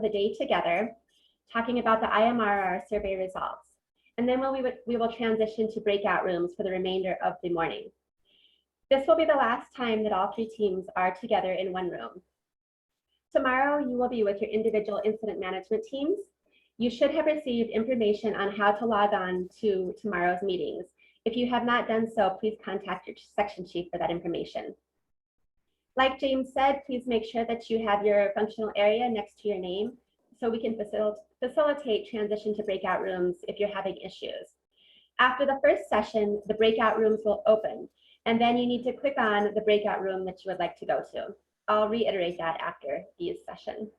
the day together, talking about the IMRR survey results. And then we will transition to breakout rooms for the remainder of the morning. This will be the last time that all three teams are together in one room. Tomorrow, you will be with your individual incident management teams. You should have received information on how to log on to tomorrow's meetings. If you have not done so, please contact your section chief for that information. Like James said, please make sure that you have your functional area next to your name so we can facilitate transition to breakout rooms if you're having issues. After the first session, the breakout rooms will open, and then you need to click on the breakout room that you would like to go to. I'll reiterate that after these sessions.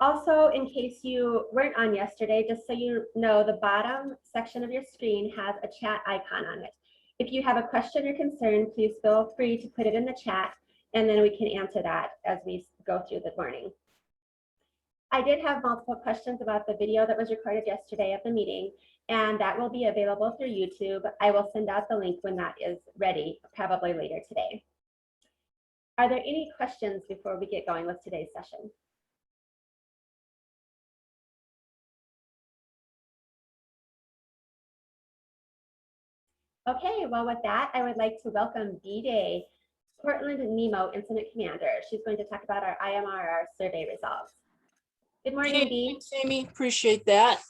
Also, in case you weren't on yesterday, just so you know, the bottom section of your screen has a chat icon on it. If you have a question or concern, please feel free to put it in the chat, and then we can answer that as we go through the morning. I did have multiple questions about the video that was recorded yesterday of the meeting, and that will be available through YouTube. I will send out the link when that is ready, probably later today. Are there any questions before we get going with today's session? Okay, well, with that, I would like to welcome D-Day, Portland Nemo Incident Commander. She's going to talk about our IMRR survey results. Good morning, Dee. Thanks, Amy. Appreciate that.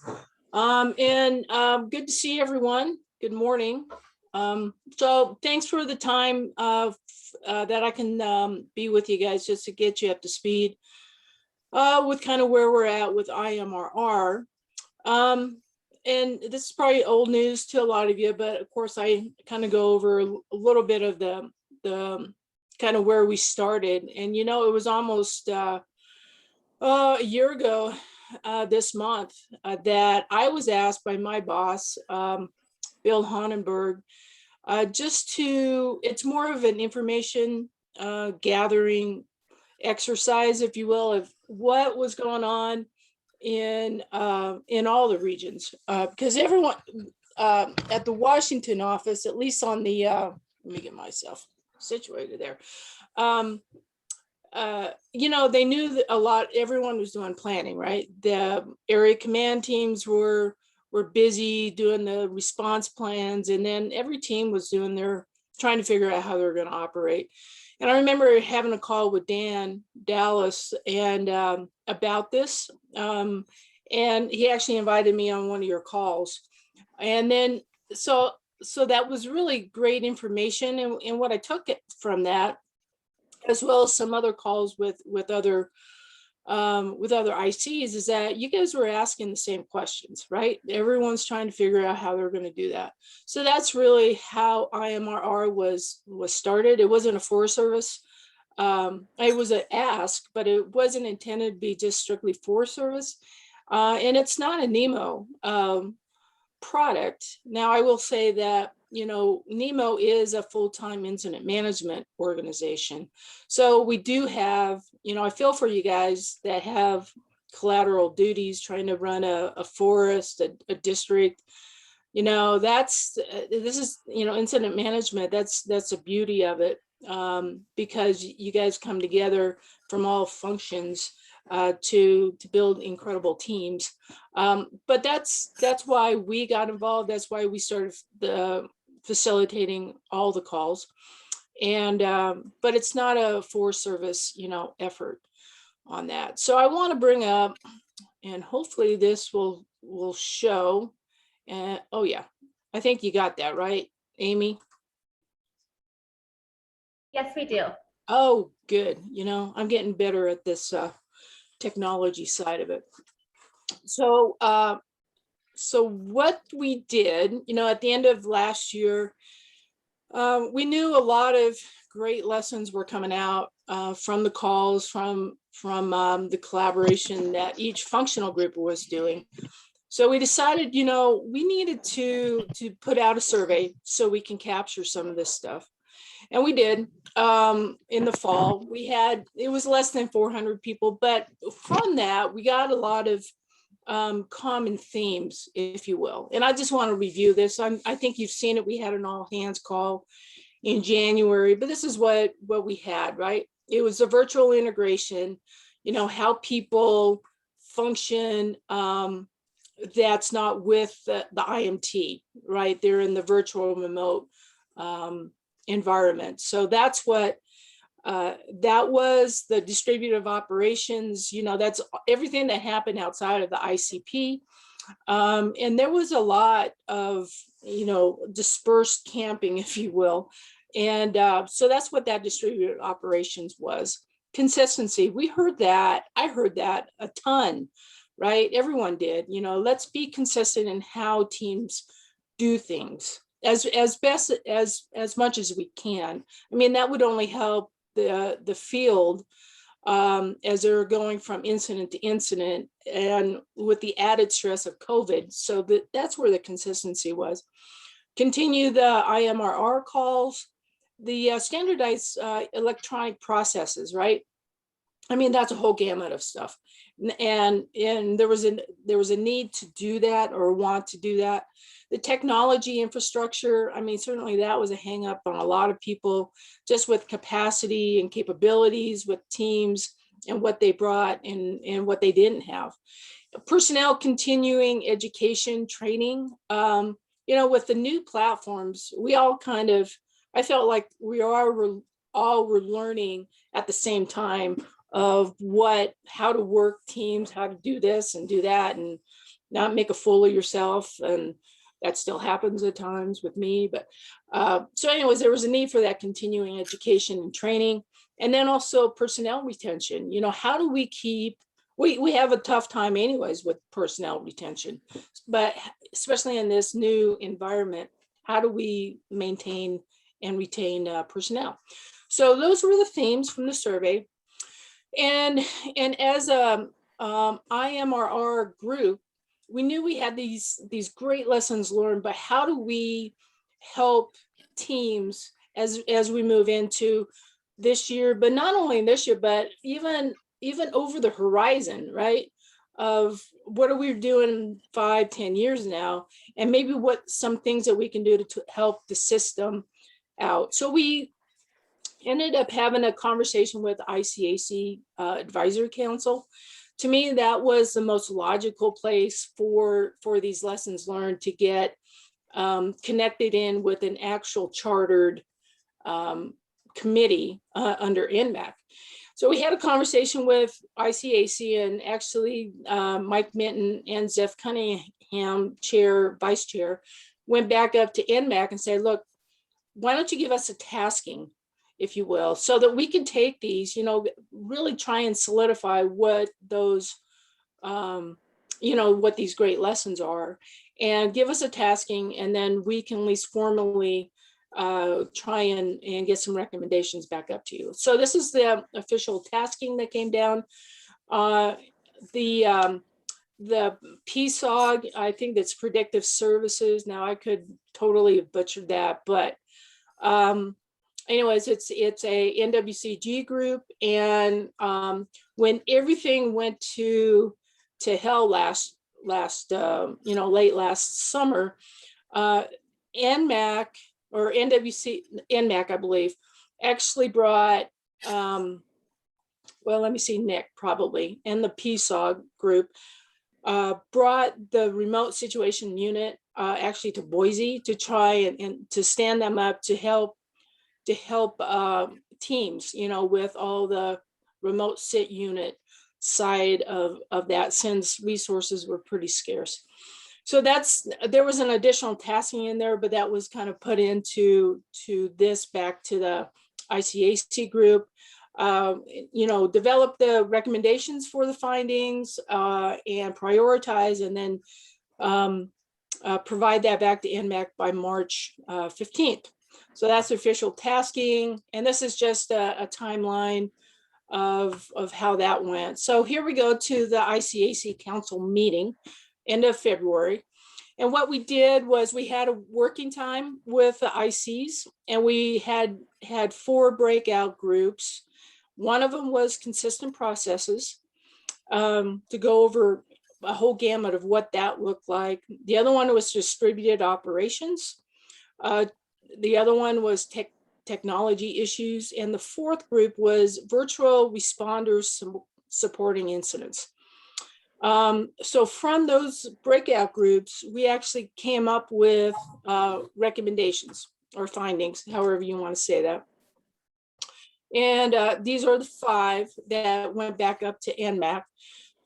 Good to see everyone. Good morning. So thanks for the time that I can be with you guys just to get you up to speed with kind of where we're at with IMRR. And this is probably old news to a lot of you, but of course I kind of go over a little bit of the kind of where we started. And you know, it was almost a year ago this month that I was asked by my boss, Bill Honenberg, it's more of an information gathering exercise, if you will, of what was going on in all the regions, because everyone at the Washington office, at least on the let me get myself situated there, you know, they knew that a lot, everyone was doing planning, right? The area command teams were busy doing the response plans, and then every team was doing trying to figure out how they're going to operate. And I remember having a call with Dan Dallas and about this, and he actually invited me on one of your calls. And then so that was really great information, and what I took it from that, as well as some other calls with other ICs, is that you guys were asking the same questions, right? Everyone's trying to figure out how they're going to do that. So that's really how IMRR was started. It wasn't a Forest Service. It was an ask, but it wasn't intended to be just strictly Forest Service. And it's not a NEMO product. Now, I will say that, you know, NEMO is a full-time incident management organization. So we do have, you know, I feel for you guys that have collateral duties trying to run a forest, a district. You know, this is, you know, incident management. That's the beauty of it, because you guys come together from all functions to build incredible teams. But that's why we got involved. That's why we started facilitating all the calls. And but it's not a Forest Service, you know, effort on that. So I want to bring up, and hopefully this will show. And oh yeah, I think you got that right, Amy. Yes, we do. Oh, good. You know, I'm getting better at this technology side of it. So so what we did, you know, at the end of last year, we knew a lot of great lessons were coming out from the calls, from the collaboration that each functional group was doing. So we decided, you know, we needed to put out a survey so we can capture some of this stuff. And we did in the fall. It was less than 400 people, but from that, we got a lot of common themes, if you will. And I just want to review this. I think you've seen it. We had an all hands call in January, but this is what we had, right? It was a virtual integration. how people function that's not with the IMT, right? They're in the virtual remote environment. So that's what that was the distributive operations, that's everything that happened outside of the ICP. And there was a lot of, dispersed camping, if you will. And so that's what that distributed operations was. Consistency. We heard that. I heard that a ton, right? Everyone did. Let's be consistent in how teams do things as best as much as we can. I mean, that would only help the field as they're going from incident to incident, and with the added stress of COVID. So that's where the consistency was. Continue the IMRR calls, the standardized electronic processes, right? I mean, that's a whole gamut of stuff. And there was a need to do that, or want to do that. The technology infrastructure, I mean, certainly that was a hang up on a lot of people, just with capacity and capabilities with teams and what they brought and what they didn't have. Personnel continuing education training, with the new platforms, we all I felt like we all were learning at the same time of how to work teams, how to do this and do that, and not make a fool of yourself. And that still happens at times with me. But so anyways, there was a need for that continuing education and training. And then also personnel retention. How do we keep, we have a tough time anyways with personnel retention, but especially in this new environment, how do we maintain and retain personnel? So those were the themes from the survey. And as a IMRR group, we knew we had these great lessons learned, but how do we help teams as we move into this year, but not only this year, but even over the horizon, right? Of what are we doing 5-10 years now, and maybe what some things that we can do to help the system out. So we ended up having a conversation with ICAC Advisory Council. To me, that was the most logical place for these lessons learned to get connected in with an actual chartered committee under NMAC. So we had a conversation with ICAC, and actually Mike Minton and Zeph Cunningham, vice chair, went back up to NMAC and said, look, why don't you give us a tasking, if you will, so that we can take these, really try and solidify what those, what these great lessons are, and give us a tasking, and then we can at least formally try and get some recommendations back up to you. So this is the official tasking that came down. The PSOG, I think that's predictive services. Now I could totally have butchered that, but anyways, it's a NWCG group. And when everything went to hell last late last summer, NMAC or NMAC, I believe, actually brought, well, let me see, Nick probably, and the PSOG group brought the remote situation unit actually to Boise to try and to stand them up to help teams, with all the remote sit unit side of that, since resources were pretty scarce. So there was an additional tasking in there, but that was kind of put into this back to the ICAC group. Develop the recommendations for the findings and prioritize, and then provide that back to NMAC by March 15th. So that's official tasking. And this is just a timeline of how that went. So here we go to the ICAC council meeting, end of February. And what we did was we had a working time with the ICs, and we had 4 breakout groups. One of them was consistent processes, to go over a whole gamut of what that looked like. The other one was distributed operations. The other one was technology issues. And the 4th group was virtual responders supporting incidents. So from those breakout groups, we actually came up with recommendations or findings, however you want to say that. And these are the 5 that went back up to NMAC.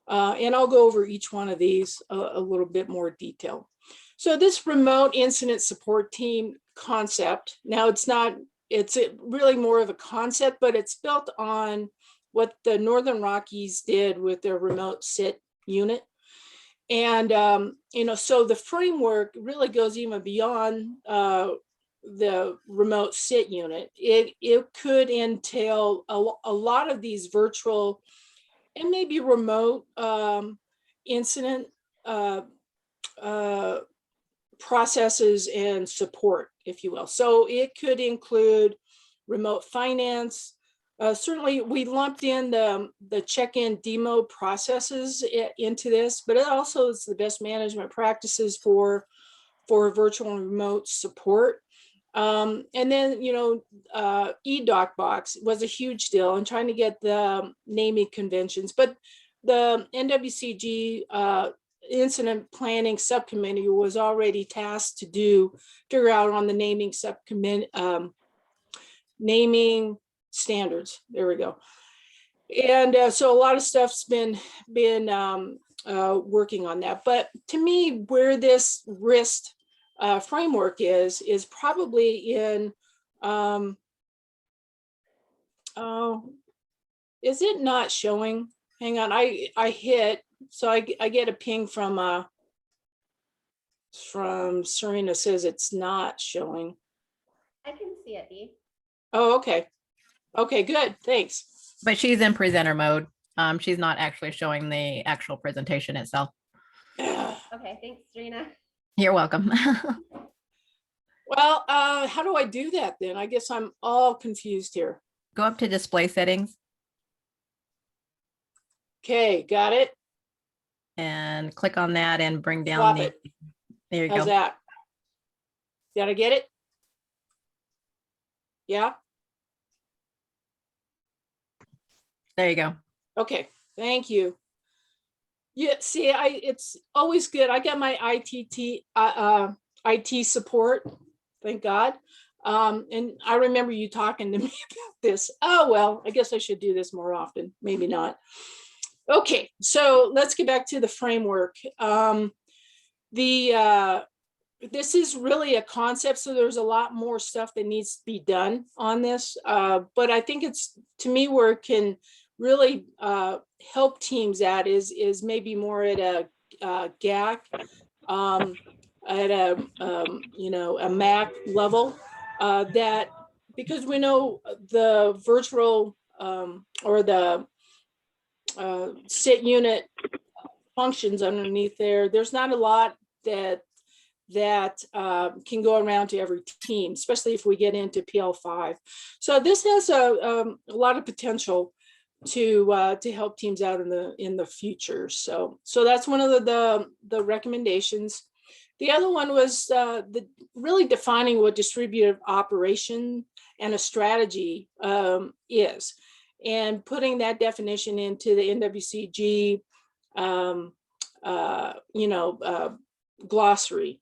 And I'll go over each one of these a little bit more detail. So this remote incident support team concept, now it's really more of a concept, but it's built on what the Northern Rockies did with their remote sit unit. And, so the framework really goes even beyond the remote sit unit. It could entail a lot of these virtual and maybe remote incident processes and support, if you will. So it could include remote finance. Certainly, we lumped in the check-in demo processes into this, but it also is the best management practices for virtual and remote support. And then, eDocBox was a huge deal in trying to get the naming conventions, but the NWCG incident planning subcommittee was already tasked to figure out on the naming subcommittee, naming standards. There we go. And so a lot of stuff's been working on that. But to me, where this risk framework is probably in, is it not showing? Hang on, I hit, so I get a ping from Serena says it's not showing. I can see it, Dee. Oh, okay. Okay, good, thanks. But she's in presenter mode. She's not actually showing the actual presentation itself. Okay, thanks, Serena. You're welcome. Well, how do I do that then? I guess I'm all confused here. Go up to display settings Okay, got it. and click on that and bring down Swap the, it. there you How's go. that? Did I get it? Yeah, There you go. okay, thank you. Yeah, see, it's always good. I got my IT support, thank God. And I remember you talking to me about this. Oh, well, I guess I should do this more often, maybe not. Okay, so let's get back to the framework. This is really a concept, so there's a lot more stuff that needs to be done on this. But I think it's, to me, where it can really help teams at is maybe more at a GAC, at a MAC level, that, because we know the virtual or the sit unit functions underneath there's not a lot that can go around to every team, especially if we get into PL5. So this has a lot of potential to help teams out in the future. So that's one of the recommendations. The other one was really defining what distributed operation and a strategy is, and putting that definition into the NWCG glossary.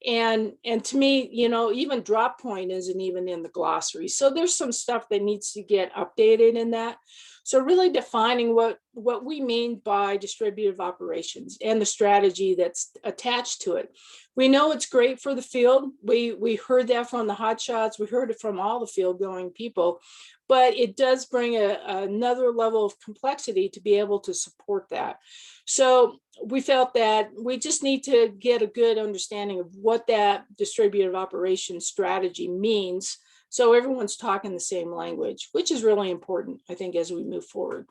And to me, even drop point isn't even in the glossary. So there's some stuff that needs to get updated in that. So really defining what we mean by distributive operations and the strategy that's attached to it. We know it's great for the field. We heard that from the hotshots. We heard it from all the field going people, but it does bring another level of complexity to be able to support that. So we felt that we just need to get a good understanding of what that distributive operations strategy means, so everyone's talking the same language, which is really important, I think, as we move forward.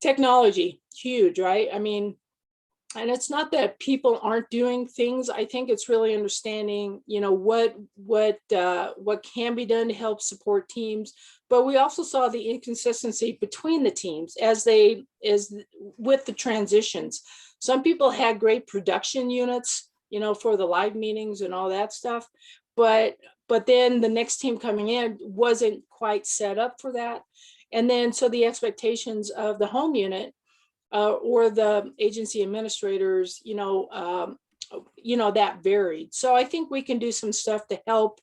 Technology, huge, right? I mean, and it's not that people aren't doing things. I think it's really understanding, what can be done to help support teams. But we also saw the inconsistency between the teams as with the transitions. Some people had great production units, for the live meetings and all that stuff, but then the next team coming in wasn't quite set up for that. And then, so the expectations of the home unit or the agency administrators, that varied. So I think we can do some stuff to help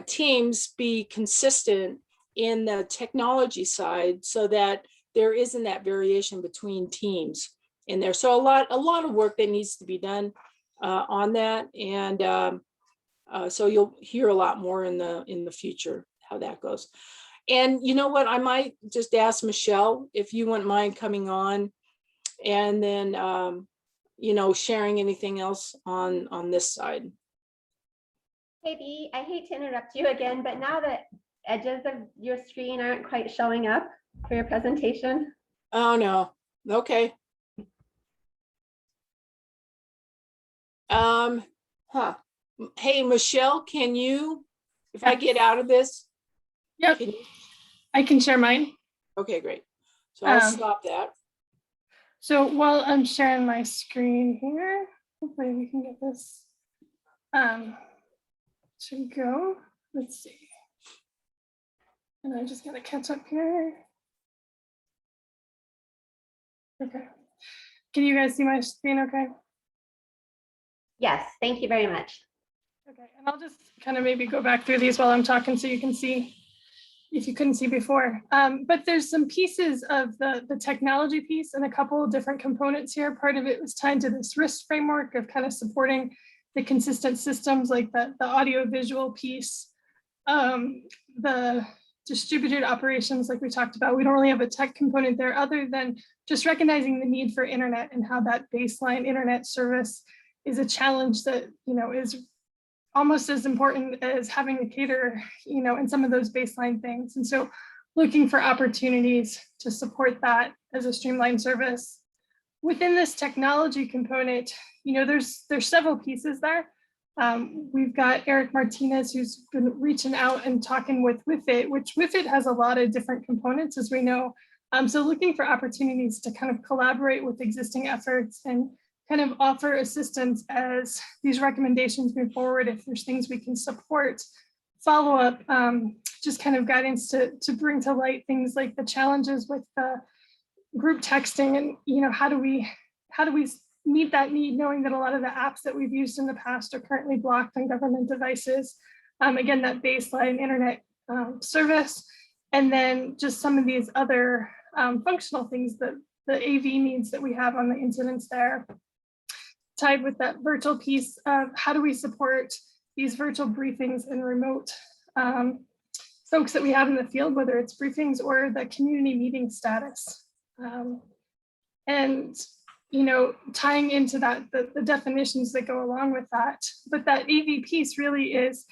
teams be consistent in the technology side so that there isn't that variation between teams in there. So a lot of work that needs to be done on that. And so you'll hear a lot more in the future how that goes. And you know what, I might just ask Michelle if you wouldn't mind coming on and then sharing anything else on this side. Hey Bea, I hate to interrupt you again, but now the edges of your screen aren't quite showing up for your presentation. Oh no. Okay. Hey Michelle, can you, if I get out of this? Yep, I can share mine. Okay, great. So I'll stop that. So while I'm sharing my screen here, hopefully we can get this to go. Let's see. And I'm just gonna catch up here. Okay. Can you guys see my screen okay? Yes, thank you very much. Okay, and I'll just kind of maybe go back through these while I'm talking so you can see if you couldn't see before. But there's some pieces of the technology piece and a couple of different components here. Part of it was tied to this risk framework of kind of supporting the consistent systems like the audio visual piece, the distributed operations like we talked about. We don't really have a tech component there other than just recognizing the need for internet and how that baseline internet service is a challenge that, is almost as important as having to cater, in some of those baseline things. And so looking for opportunities to support that as a streamlined service. Within this technology component, there's several pieces there. We've got Eric Martinez, who's been reaching out and talking with WIFIT, which WIFIT has a lot of different components, as we know. So looking for opportunities to kind of collaborate with existing efforts and kind of offer assistance as these recommendations move forward. If there's things we can support, follow up, just kind of guidance to bring to light things like the challenges with the group texting and how do we meet that need, knowing that a lot of the apps that we've used in the past are currently blocked on government devices. Again, that baseline internet service, and then just some of these other functional things that the AV needs that we have on the incidents there. Tied with that virtual piece of how do we support these virtual briefings and remote folks that we have in the field, whether it's briefings or the community meeting status. And tying into that, the definitions that go along with that. But that AV piece really is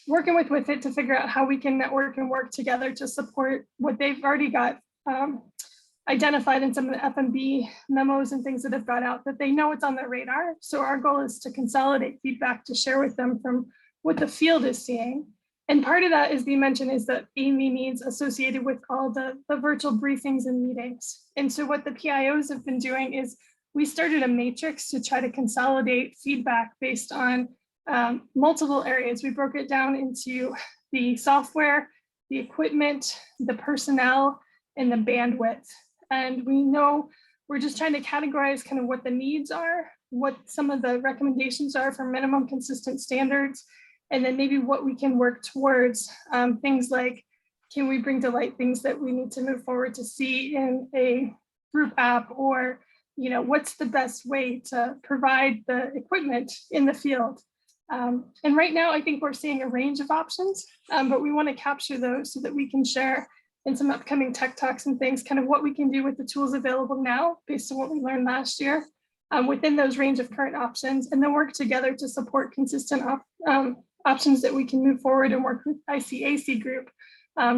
working with it to figure out how we can network and work together to support what they've already got identified in some of the FMB memos and things that have got out, that they know it's on their radar. So our goal is to consolidate feedback to share with them from what the field is seeing. And part of that, as we mentioned, is the AV needs associated with all the virtual briefings and meetings. And so what the PIOs have been doing is we started a matrix to try to consolidate feedback based on multiple areas. We broke it down into the software, the equipment, the personnel, and the bandwidth. And we know we're just trying to categorize kind of what the needs are, what some of the recommendations are for minimum consistent standards, and then maybe what we can work towards. Things like, can we bring to light things that we need to move forward to see in a group app, or what's the best way to provide the equipment in the field? And right now, I think we're seeing a range of options, but we want to capture those so that we can share in some upcoming tech talks and things, kind of what we can do with the tools available now based on what we learned last year within those range of current options, and then work together to support consistent options that we can move forward and work with ICAC group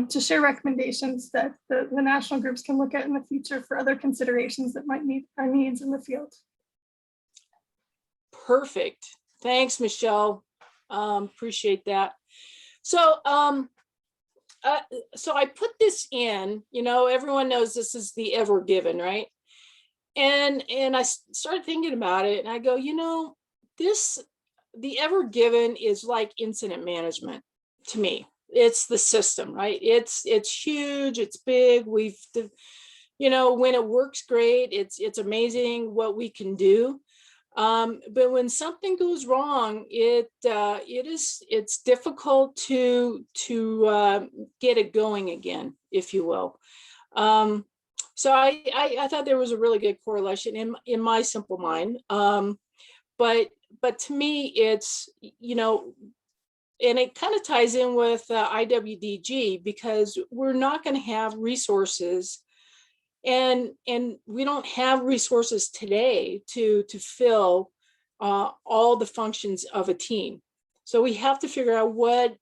to share recommendations that the national groups can look at in the future for other considerations that might meet our needs in the field. Perfect. Thanks, Michelle. Appreciate that. So I put this in, everyone knows this is the Ever Given, right? And I started thinking about it and I go, the Ever Given is like incident management to me. it's the system, right? It's huge, it's big. You know, when it works great, it's amazing what we can do. But when something goes wrong, it's difficult to get it going again, if you will. So I thought there was a really good correlation in my simple mind. But to me, it's, you know, and it kind of ties in with IWDG, because we're not going to have resources, and we don't have resources today to fill all the functions of a team. So we have to figure out what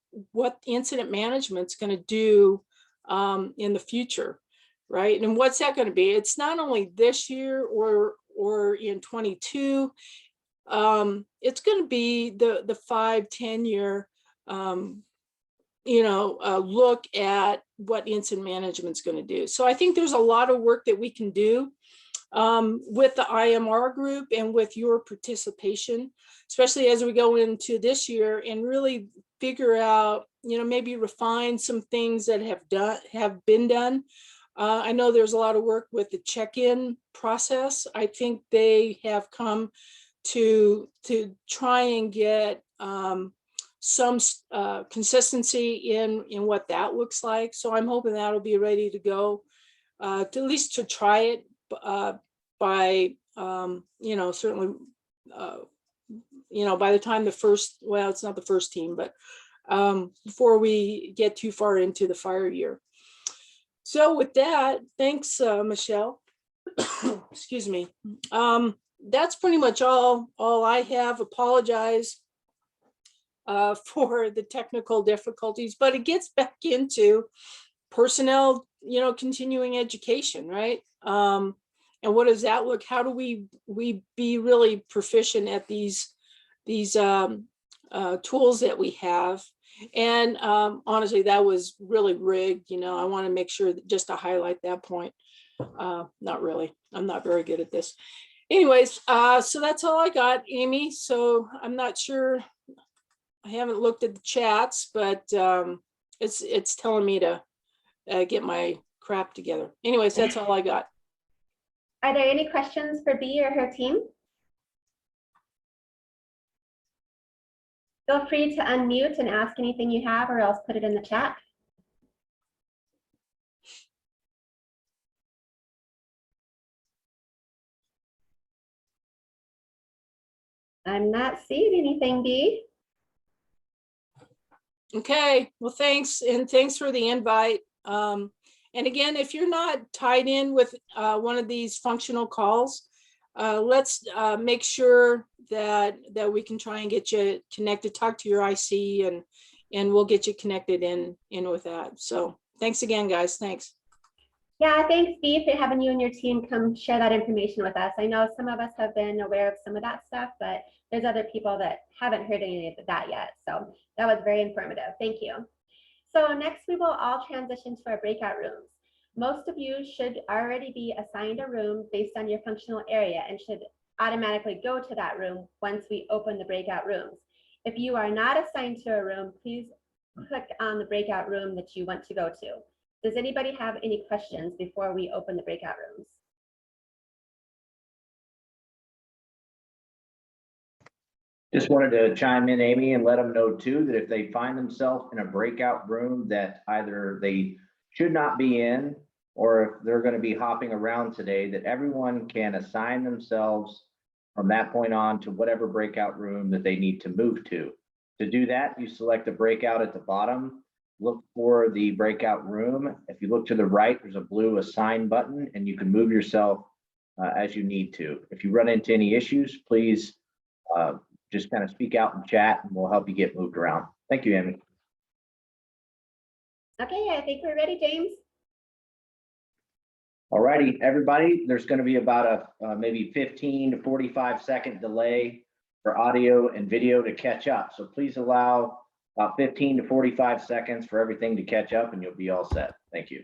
incident management's going to do in the future, right? And what's that going to be? It's not only this year or in 22. It's going to be the 5-10 year look at what incident management's going to do. So I think there's a lot of work that we can do with the IMR group and with your participation, especially as we go into this year, and really figure out, you know, maybe refine some things that have been done. I know there's a lot of work with the check-in process. I think they have come to try and get some consistency in what that looks like. So I'm hoping that'll be ready to go, to at least to try it by certainly by the time the first, well, it's not the first team, but before we get too far into the fire year. So with that, thanks, Michelle. Excuse me. That's pretty much all I have. Apologize for the technical difficulties, but it gets back into personnel, continuing education, right? And what does that look? How do we be really proficient at these tools that we have? And honestly, that was really rigged. I want to make sure that just to highlight that point. Not really. I'm not very good at this. Anyways, so that's all I got, Amy. So I'm not sure. I haven't looked at the chats, but it's telling me to get my crap together. Anyways, that's all I got. Are there any questions for Bea or her team? Feel free to unmute and ask anything you have, or else put it in the chat. I'm not seeing anything, Bea. Okay, well, thanks. And thanks for the invite. And again, if you're not tied in with one of these functional calls, let's make sure that we can try and get you connected, talk to your IC, and we'll get you connected in with that. So thanks again, guys. Thanks. Yeah, thanks, Bea, for having you and your team come share that information with us. I know some of us have been aware of some of that stuff, but there's other people that haven't heard any of that yet. So that was very informative. Thank you. So next, we will all transition to our breakout rooms. Most of you should already be assigned a room based on your functional area and should automatically go to that room once we open the breakout rooms. If you are not assigned to a room, please click on the breakout room that you want to go to. Does anybody have any questions before we open the breakout rooms? Just wanted to chime in, Amy, and let them know too that if they find themselves in a breakout room that either they should not be in, or if they're going to be hopping around today, that everyone can assign themselves from that point on to whatever breakout room that they need to move to. To do that, you select the breakout at the bottom, look for the breakout room. If you look to the right, there's a blue assign button, and you can move yourself as you need to. If you run into any issues, please just kind of speak out in chat, and we'll help you get moved around. Thank you, Amy. Okay, I think we're ready, James. All righty, everybody, there's going to be about a maybe 15 to 45 second delay for audio and video to catch up. So please allow about 15 to 45 seconds for everything to catch up, and you'll be all set. Thank you.